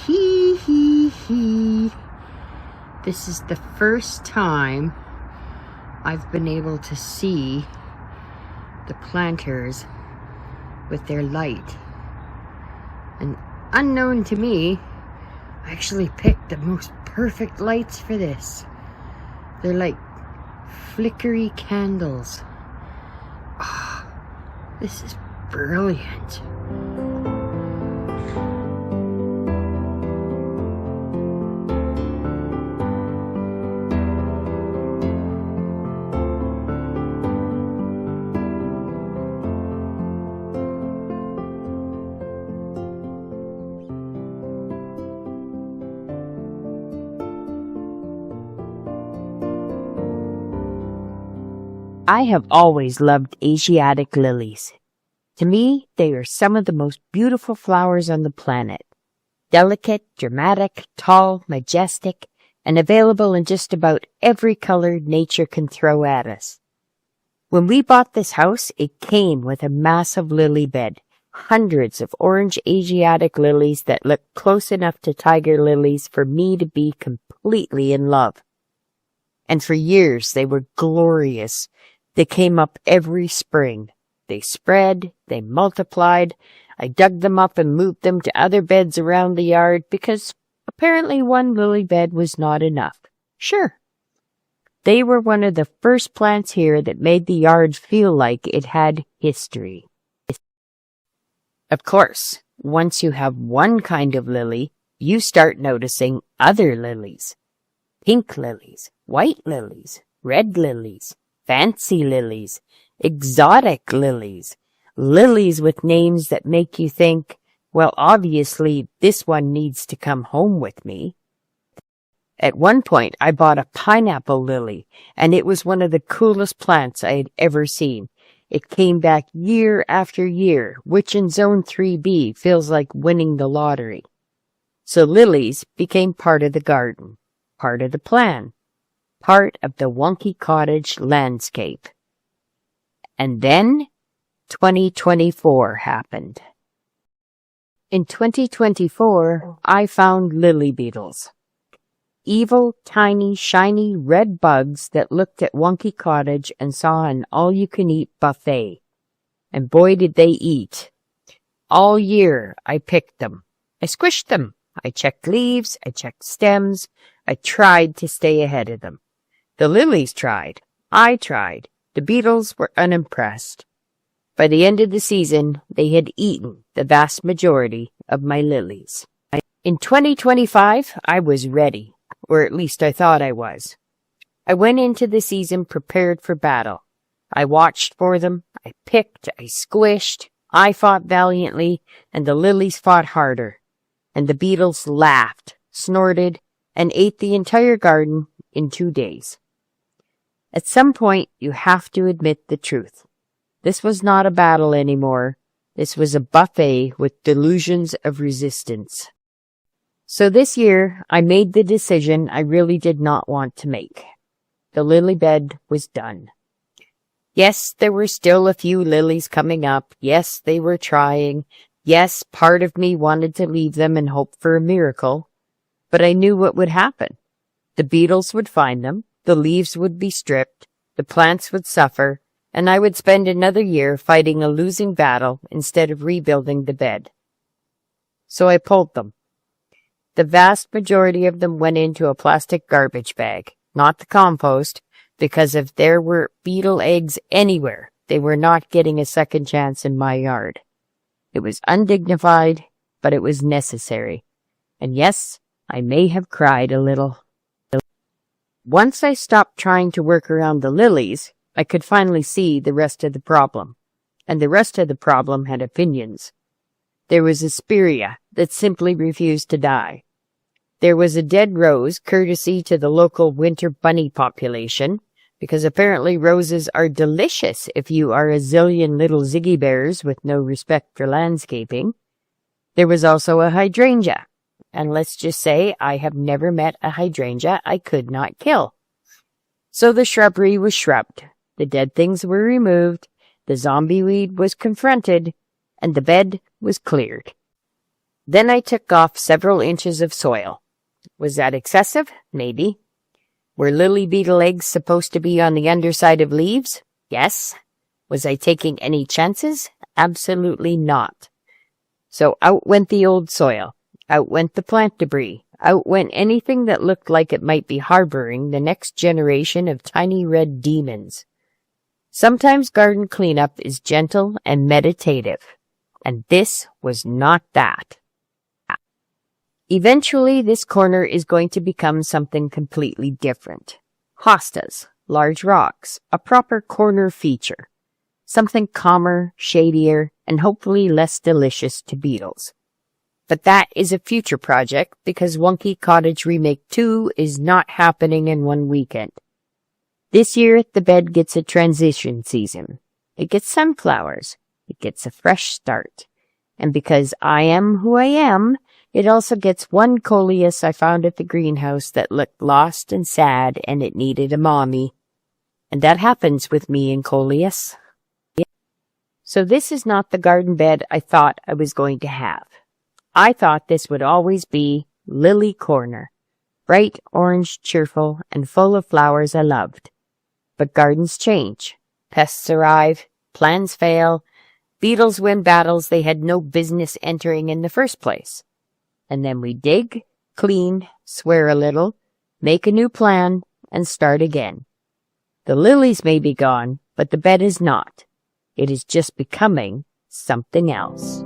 Hee hee hee. This is the first time I've been able to see the planters with their light. And unknown to me, I actually picked the most perfect lights for this. They're like flickery candles. Oh, this is brilliant. I have always loved Asiatic lilies. To me, they are some of the most beautiful flowers on the planet. Delicate, dramatic, tall, majestic, and available in just about every color nature can throw at us. When we bought this house, it came with a massive lily bed, hundreds of orange Asiatic lilies that looked close enough to tiger lilies for me to be completely in love. And for years, they were glorious. They came up every spring. They spread, they multiplied. I dug them up and moved them to other beds around the yard because apparently one lily bed was not enough. Sure. They were one of the first plants here that made the yard feel like it had history. Of course, once you have one kind of lily, you start noticing other lilies. Pink lilies, white lilies, red lilies, fancy lilies, exotic lilies, lilies with names that make you think, well, obviously, this one needs to come home with me. At one point, I bought a pineapple lily, and it was one of the coolest plants I had ever seen. It came back year after year, which in Zone 3B feels like winning the lottery. So lilies became part of the garden, part of the plan, part of the Wonky Cottage landscape. And then 2024 happened. In 2024, I found lily beetles. Evil, tiny, shiny red bugs that looked at Wonky Cottage and saw an all-you-can-eat buffet. And boy did they eat. All year I picked them. I squished them. I checked leaves. I checked stems. I tried to stay ahead of them. The lilies tried. I tried. The beetles were unimpressed. By the end of the season, they had eaten the vast majority of my lilies. In 2025, I was ready, or at least I thought I was. I went into the season prepared for battle. I watched for them. I picked. I squished. I fought valiantly, and the lilies fought harder. And the beetles laughed, snorted, and ate the entire garden in 2 days. At some point, you have to admit the truth. This was not a battle anymore. This was a buffet with delusions of resistance. So this year, I made the decision I really did not want to make. The lily bed was done. Yes, there were still a few lilies coming up. Yes, they were trying. Yes, part of me wanted to leave them and hope for a miracle. But I knew what would happen. The beetles would find them. The leaves would be stripped, the plants would suffer, and I would spend another year fighting a losing battle instead of rebuilding the bed. So I pulled them. The vast majority of them went into a plastic garbage bag, not the compost, because if there were beetle eggs anywhere, they were not getting a second chance in my yard. It was undignified, but it was necessary. And yes, I may have cried a little. Once I stopped trying to work around the lilies, I could finally see the rest of the problem. And the rest of the problem had opinions. There was Asperia that simply refused to die. There was a dead rose, courtesy to the local winter bunny population, because apparently roses are delicious if you are a zillion little ziggy bears with no respect for landscaping. There was also a hydrangea. And let's just say I have never met a hydrangea I could not kill. So the shrubbery was shrubbed, the dead things were removed, the zombie weed was confronted, and the bed was cleared. Then I took off several inches of soil. Was that excessive? Maybe. Were lily beetle eggs supposed to be on the underside of leaves? Yes. Was I taking any chances? Absolutely not. So out went the old soil. Out went the plant debris. Out went anything that looked like it might be harboring the next generation of tiny red demons. Sometimes garden cleanup is gentle and meditative, and this was not that. Eventually, this corner is going to become something completely different. Hostas, large rocks, a proper corner feature. Something calmer, shadier, and hopefully less delicious to beetles. But that is a future project because Wonky Cottage Remake II is not happening in one weekend. This year, the bed gets a transition season. It gets sunflowers. It gets a fresh start. And because I am who I am, it also gets one coleus I found at the greenhouse that looked lost and sad and it needed a mommy. And that happens with me and coleus. So this is not the garden bed I thought I was going to have. I thought this would always be Lily Corner, bright orange, cheerful, and full of flowers I loved. But gardens change. Pests arrive, plans fail, beetles win battles they had no business entering in the first place. And then we dig, clean, swear a little, make a new plan, and start again. The lilies may be gone, but the bed is not. It is just becoming something else.